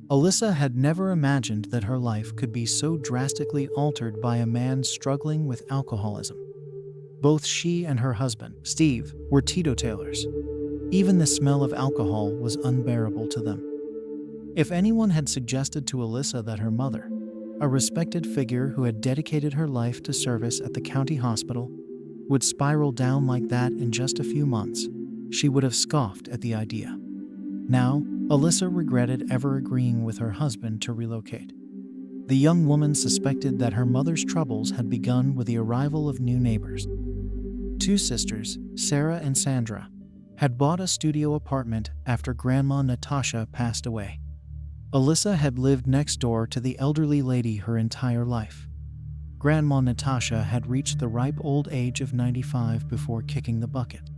Alyssa had never imagined that her life could be so drastically altered by a man struggling with alcoholism. Both she and her husband, Steve, were teetotalers. Even the smell of alcohol was unbearable to them. If anyone had suggested to Alyssa that her mother, a respected figure who had dedicated her life to service at the county hospital, would spiral down like that in just a few months, she would have scoffed at the idea. Now, Alyssa regretted ever agreeing with her husband to relocate. The young woman suspected that her mother's troubles had begun with the arrival of new neighbors. Two sisters, Sarah and Sandra, had bought a studio apartment after Grandma Natasha passed away. Alyssa had lived next door to the elderly lady her entire life. Grandma Natasha had reached the ripe old age of 95 before kicking the bucket.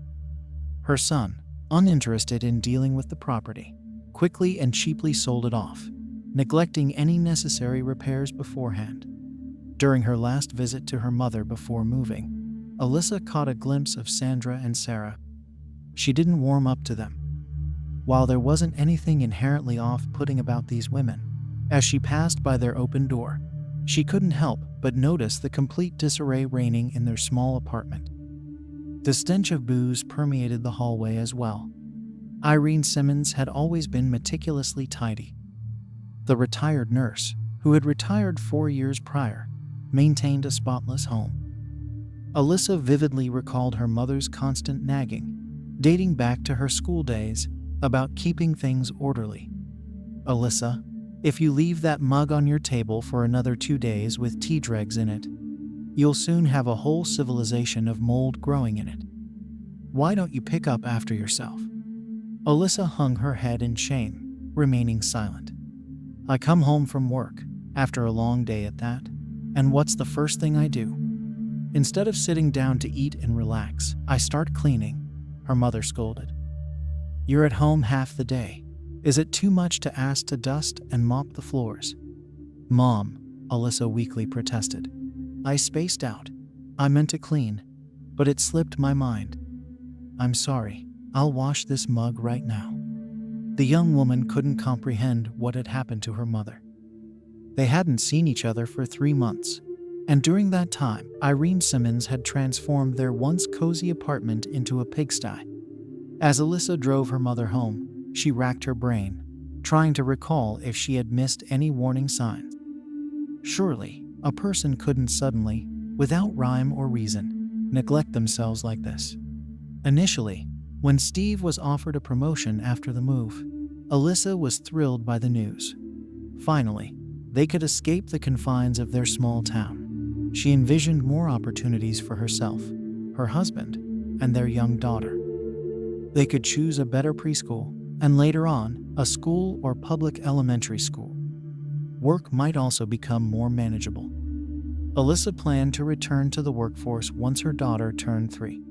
Her son, uninterested in dealing with the property, quickly and cheaply sold it off, neglecting any necessary repairs beforehand. During her last visit to her mother before moving, Alyssa caught a glimpse of Sandra and Sarah. She didn't warm up to them. While there wasn't anything inherently off-putting about these women, as she passed by their open door, she couldn't help but notice the complete disarray reigning in their small apartment. The stench of booze permeated the hallway as well. Irene Simmons had always been meticulously tidy. The retired nurse, who had retired 4 years prior, maintained a spotless home. Alyssa vividly recalled her mother's constant nagging, dating back to her school days, about keeping things orderly. "Alyssa, if you leave that mug on your table for another 2 days with tea dregs in it, you'll soon have a whole civilization of mold growing in it. Why don't you pick up after yourself?" Alyssa hung her head in shame, remaining silent. "I come home from work, after a long day at that, and what's the first thing I do? Instead of sitting down to eat and relax, I start cleaning," her mother scolded. "You're at home half the day. Is it too much to ask to dust and mop the floors?" "Mom," Alyssa weakly protested. "I spaced out. I meant to clean, but it slipped my mind. I'm sorry. I'll wash this mug right now." The young woman couldn't comprehend what had happened to her mother. They hadn't seen each other for 3 months, and during that time, Irene Simmons had transformed their once cozy apartment into a pigsty. As Alyssa drove her mother home, she racked her brain, trying to recall if she had missed any warning signs. Surely, a person couldn't suddenly, without rhyme or reason, neglect themselves like this. Initially, when Steve was offered a promotion after the move, Alyssa was thrilled by the news. Finally, they could escape the confines of their small town. She envisioned more opportunities for herself, her husband, and their young daughter. They could choose a better preschool, and later on, a school or public elementary school. Work might also become more manageable. Alyssa planned to return to the workforce once her daughter turned 3.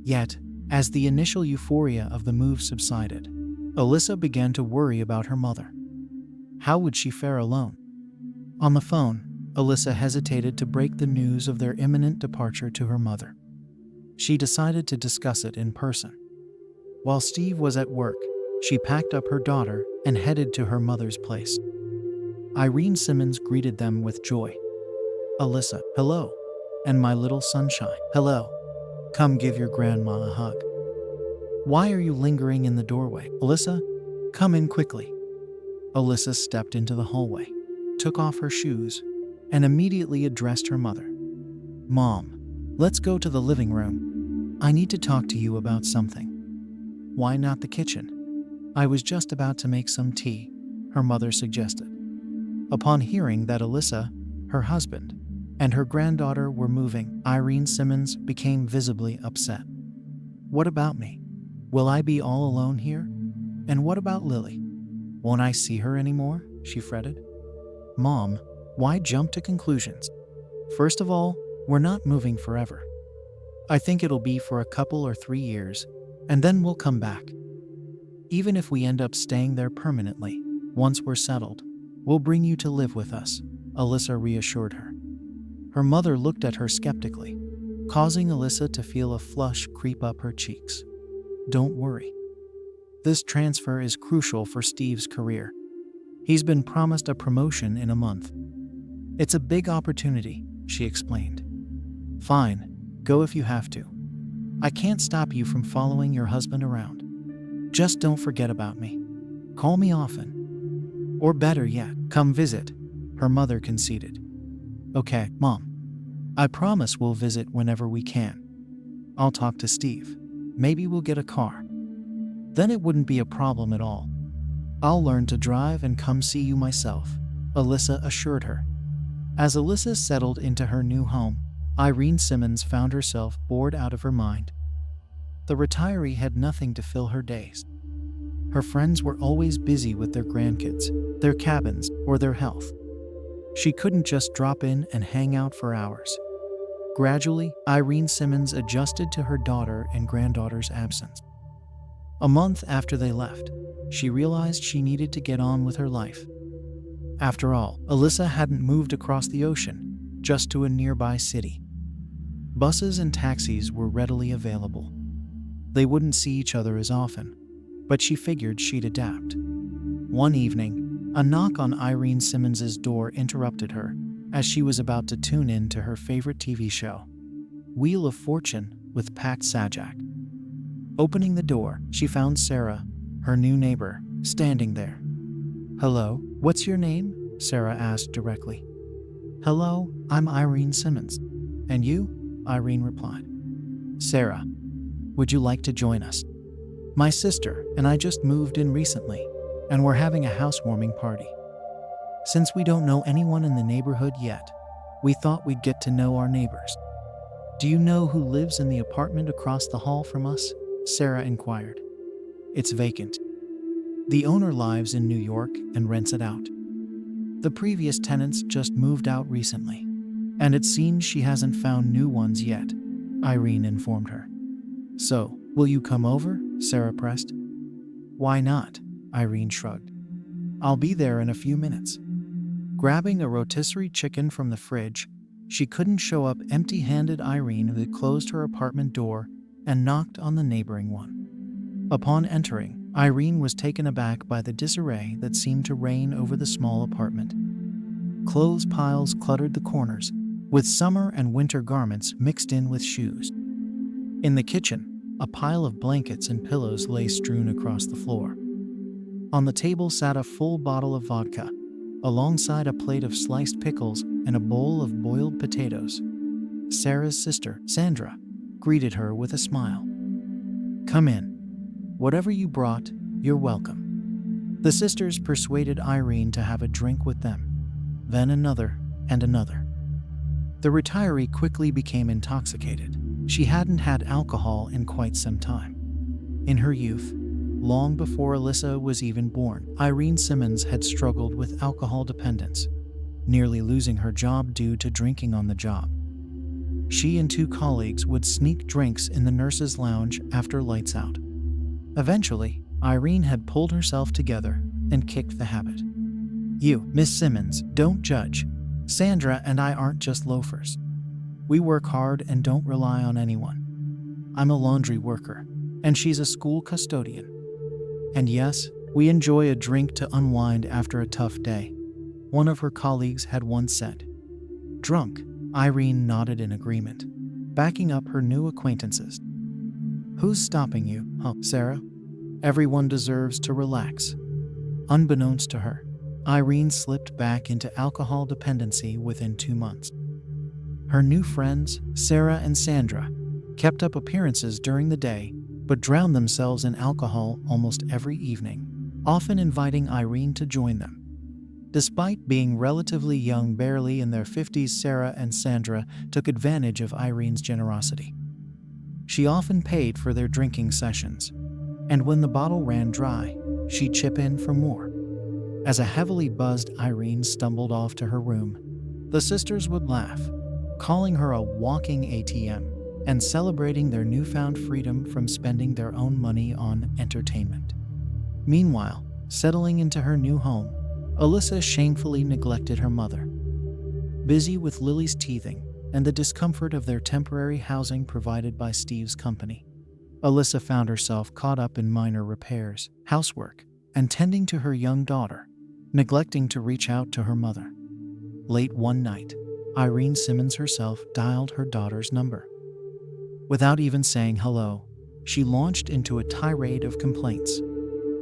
Yet, as the initial euphoria of the move subsided, Alyssa began to worry about her mother. How would she fare alone? On the phone, Alyssa hesitated to break the news of their imminent departure to her mother. She decided to discuss it in person. While Steve was at work, she packed up her daughter and headed to her mother's place. Irene Simmons greeted them with joy. "Alyssa, hello. And my little sunshine, hello. Come give your grandma a hug. Why are you lingering in the doorway? Alyssa, come in quickly." Alyssa stepped into the hallway, took off her shoes, and immediately addressed her mother. "Mom, let's go to the living room. I need to talk to you about something." "Why not the kitchen? I was just about to make some tea," her mother suggested. Upon hearing that Alyssa, her husband, and her granddaughter were moving, Irene Simmons became visibly upset. "What about me? Will I be all alone here? And what about Lily? Won't I see her anymore?" she fretted. "Mom, why jump to conclusions? First of all, we're not moving forever. I think it'll be for a couple or 3 years, and then we'll come back. Even if we end up staying there permanently, once we're settled, we'll bring you to live with us," Alyssa reassured her. Her mother looked at her skeptically, causing Alyssa to feel a flush creep up her cheeks. "Don't worry. This transfer is crucial for Steve's career. He's been promised a promotion in a month. It's a big opportunity, she explained. Fine, go if you have to. I can't stop you from following your husband around. Just don't forget about me. Call me often. Or better yet, come visit, her mother conceded. Okay, Mom. I promise we'll visit whenever we can. I'll talk to Steve. Maybe we'll get a car. Then it wouldn't be a problem at all. I'll learn to drive and come see you myself, Alyssa assured her. As Alyssa settled into her new home, Irene Simmons found herself bored out of her mind. The retiree had nothing to fill her days. Her friends were always busy with their grandkids, their cabins, or their health. She couldn't just drop in and hang out for hours. Gradually, Irene Simmons adjusted to her daughter and granddaughter's absence. A month after they left, she realized she needed to get on with her life. After all, Alyssa hadn't moved across the ocean, just to a nearby city. Buses and taxis were readily available. They wouldn't see each other as often, but she figured she'd adapt. One evening, a knock on Irene Simmons's door interrupted her as she was about to tune in to her favorite TV show, Wheel of Fortune with Pat Sajak. Opening the door, she found Sarah, her new neighbor, standing there. Hello, what's your name? Sarah asked directly. Hello, I'm Irene Simmons. And you? Irene replied. Sarah, would you like to join us? My sister and I just moved in recently, and we're having a housewarming party. Since we don't know anyone in the neighborhood yet, we thought we'd get to know our neighbors. Do you know who lives in the apartment across the hall from us? Sarah inquired. It's vacant. The owner lives in New York and rents it out. The previous tenants just moved out recently, and it seems she hasn't found new ones yet, Irene informed her. So, will you come over? Sarah pressed. Why not? Irene shrugged. I'll be there in a few minutes. Grabbing a rotisserie chicken from the fridge, she couldn't show up empty-handed. Irene had closed her apartment door and knocked on the neighboring one. Upon entering, Irene was taken aback by the disarray that seemed to reign over the small apartment. Clothes piles cluttered the corners, with summer and winter garments mixed in with shoes. In the kitchen, a pile of blankets and pillows lay strewn across the floor. On the table sat a full bottle of vodka, alongside a plate of sliced pickles and a bowl of boiled potatoes. Sarah's sister, Sandra, greeted her with a smile. Come in. Whatever you brought, you're welcome. The sisters persuaded Irene to have a drink with them, then another and another. The retiree quickly became intoxicated. She hadn't had alcohol in quite some time. In her youth, long before Alyssa was even born, Irene Simmons had struggled with alcohol dependence, nearly losing her job due to drinking on the job. She and two colleagues would sneak drinks in the nurses' lounge after lights out. Eventually, Irene had pulled herself together and kicked the habit. You, Miss Simmons, don't judge. Sandra and I aren't just loafers. We work hard and don't rely on anyone. I'm a laundry worker, and she's a school custodian. And yes, we enjoy a drink to unwind after a tough day, one of her colleagues had once said. Drunk, Irene nodded in agreement, backing up her new acquaintances. Who's stopping you, huh, Sarah? Everyone deserves to relax. Unbeknownst to her, Irene slipped back into alcohol dependency within 2 months. Her new friends, Sarah and Sandra, kept up appearances during the day, but drowned themselves in alcohol almost every evening, often inviting Irene to join them. Despite being relatively young, barely in their 50s, Sarah and Sandra took advantage of Irene's generosity. She often paid for their drinking sessions, and when the bottle ran dry, she'd chip in for more. As a heavily buzzed Irene stumbled off to her room, the sisters would laugh, calling her a walking ATM and celebrating their newfound freedom from spending their own money on entertainment. Meanwhile, settling into her new home, Alyssa shamefully neglected her mother. Busy with Lily's teething and the discomfort of their temporary housing provided by Steve's company, Alyssa found herself caught up in minor repairs, housework, and tending to her young daughter. neglecting to reach out to her mother. Late one night, Irene Simmons herself dialed her daughter's number. Without even saying hello, she launched into a tirade of complaints.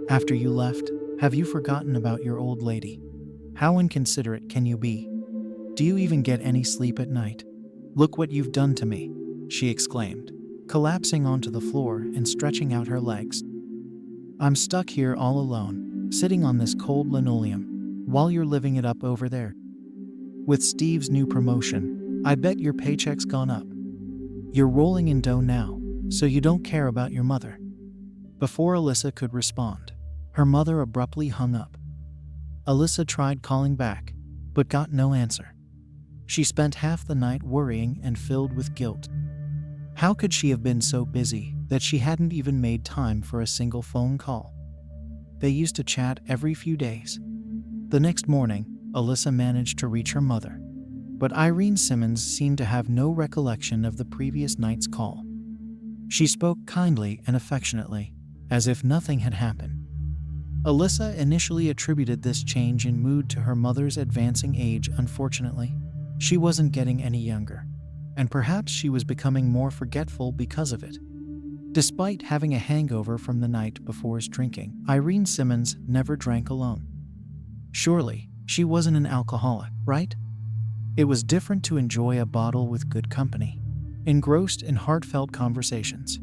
"After you left, have you forgotten about your old lady? How inconsiderate can you be? Do you even get any sleep at night? Look what you've done to me," she exclaimed, collapsing onto the floor and stretching out her legs. "I'm stuck here all alone, sitting on this cold linoleum, while you're living it up over there. With Steve's new promotion, I bet your paycheck's gone up. You're rolling in dough now, so you don't care about your mother." Before Alyssa could respond, her mother abruptly hung up. Alyssa tried calling back, but got no answer. She spent half the night worrying and filled with guilt. How could she have been so busy that she hadn't even made time for a single phone call? They used to chat every few days. The next morning, Alyssa managed to reach her mother, but Irene Simmons seemed to have no recollection of the previous night's call. She spoke kindly and affectionately, as if nothing had happened. Alyssa initially attributed this change in mood to her mother's advancing age. Unfortunately, she wasn't getting any younger, and perhaps she was becoming more forgetful because of it. Despite having a hangover from the night before's drinking, Irene Simmons never drank alone. Surely, she wasn't an alcoholic, right? It was different to enjoy a bottle with good company, engrossed in heartfelt conversations.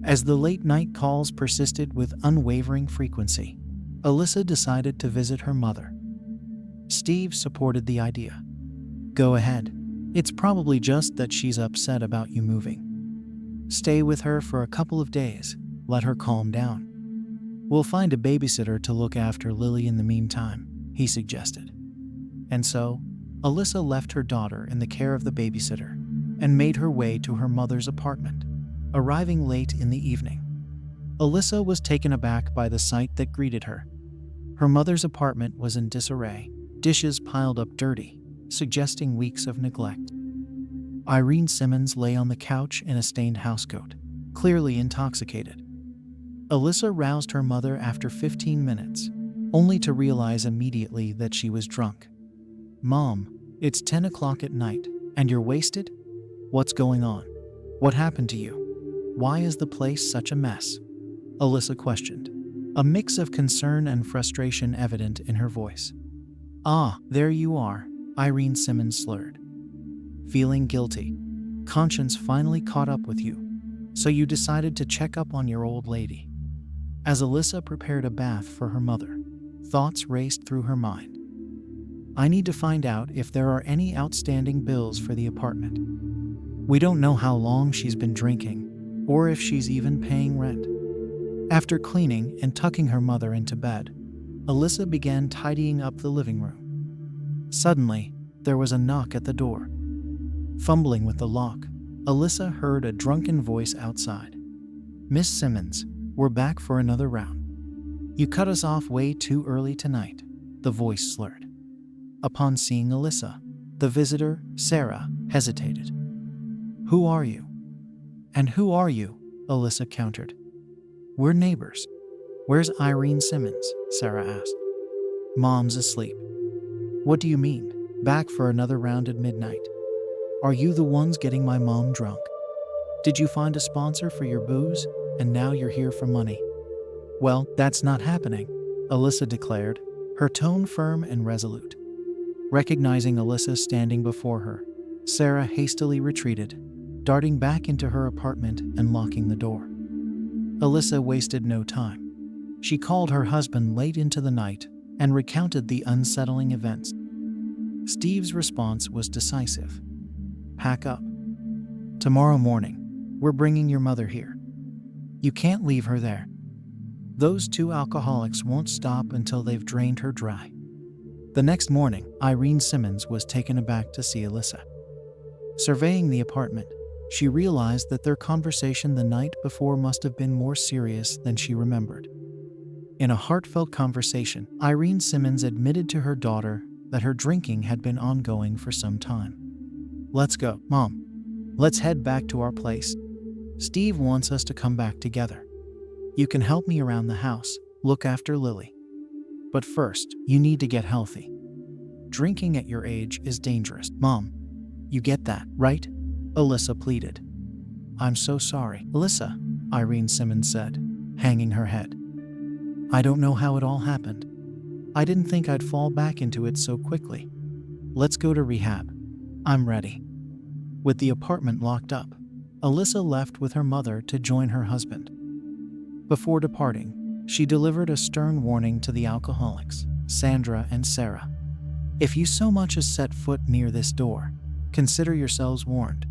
As the late-night calls persisted with unwavering frequency, Alyssa decided to visit her mother. Steve supported the idea. "Go ahead. It's probably just that she's upset about you moving. Stay with her for a couple of days, let her calm down. We'll find a babysitter to look after Lily in the meantime," he suggested. And so, Alyssa left her daughter in the care of the babysitter and made her way to her mother's apartment, arriving late in the evening. Alyssa was taken aback by the sight that greeted her. Her mother's apartment was in disarray, dishes piled up dirty, suggesting weeks of neglect. Irene Simmons lay on the couch in a stained housecoat, clearly intoxicated. Alyssa roused her mother after 15 minutes, only to realize immediately that she was drunk. "Mom, it's 10 o'clock at night, and you're wasted? What's going on? What happened to you? Why is the place such a mess?" Alyssa questioned, a mix of concern and frustration evident in her voice. "Ah, there you are," Irene Simmons slurred. "Feeling guilty. Conscience finally caught up with you, so you decided to check up on your old lady." As Alyssa prepared a bath for her mother, thoughts raced through her mind. "I need to find out if there are any outstanding bills for the apartment. We don't know how long she's been drinking, or if she's even paying rent." After cleaning and tucking her mother into bed, Alyssa began tidying up the living room. Suddenly, there was a knock at the door. Fumbling with the lock, Alyssa heard a drunken voice outside. "Miss Simmons, we're back for another round. You cut us off way too early tonight," the voice slurred. Upon seeing Alyssa, the visitor, Sarah, hesitated. "Who are you?" "And who are you?" Alyssa countered. "We're neighbors." "Where's Irene Simmons?" Sarah asked. "Mom's asleep." "What do you mean, back for another round at midnight? Are you the ones getting my mom drunk? Did you find a sponsor for your booze, and now you're here for money?" "Well, that's not happening," Alyssa declared, her tone firm and resolute. Recognizing Alyssa standing before her, Sarah hastily retreated, darting back into her apartment and locking the door. Alyssa wasted no time. She called her husband late into the night and recounted the unsettling events. Steve's response was decisive. "Pack up. Tomorrow morning, we're bringing your mother here. You can't leave her there. Those two alcoholics won't stop until they've drained her dry." The next morning, Irene Simmons was taken aback to see Alyssa. Surveying the apartment, she realized that their conversation the night before must have been more serious than she remembered. In a heartfelt conversation, Irene Simmons admitted to her daughter that her drinking had been ongoing for some time. "Let's go, Mom. Let's head back to our place. Steve wants us to come back together. You can help me around the house, look after Lily." But first, you need to get healthy. Drinking at your age is dangerous. Mom, you get that, right? Alyssa pleaded. I'm so sorry, Alyssa, Irene Simmons said, hanging her head. I don't know how it all happened. I didn't think I'd fall back into it so quickly. Let's go to rehab. I'm ready. With the apartment locked up, Alyssa left with her mother to join her husband. Before departing, she delivered a stern warning to the alcoholics, Sandra and Sarah. If you so much as set foot near this door, consider yourselves warned.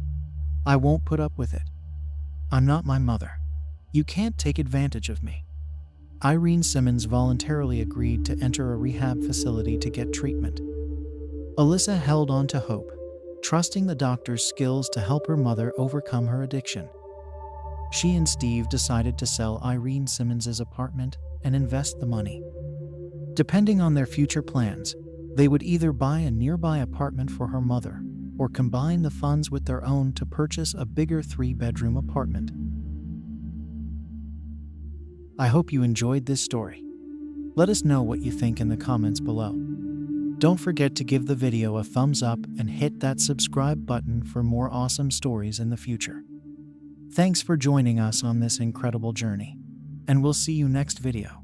I won't put up with it. I'm not my mother. You can't take advantage of me. Irene Simmons voluntarily agreed to enter a rehab facility to get treatment. Alyssa held on to hope, trusting the doctor's skills to help her mother overcome her addiction. She and Steve decided to sell Irene Simmons' apartment and invest the money. Depending on their future plans, they would either buy a nearby apartment for her mother or combine the funds with their own to purchase a bigger 3-bedroom apartment. I hope you enjoyed this story. Let us know what you think in the comments below. Don't forget to give the video a thumbs up and hit that subscribe button for more awesome stories in the future. Thanks for joining us on this incredible journey, and we'll see you next video.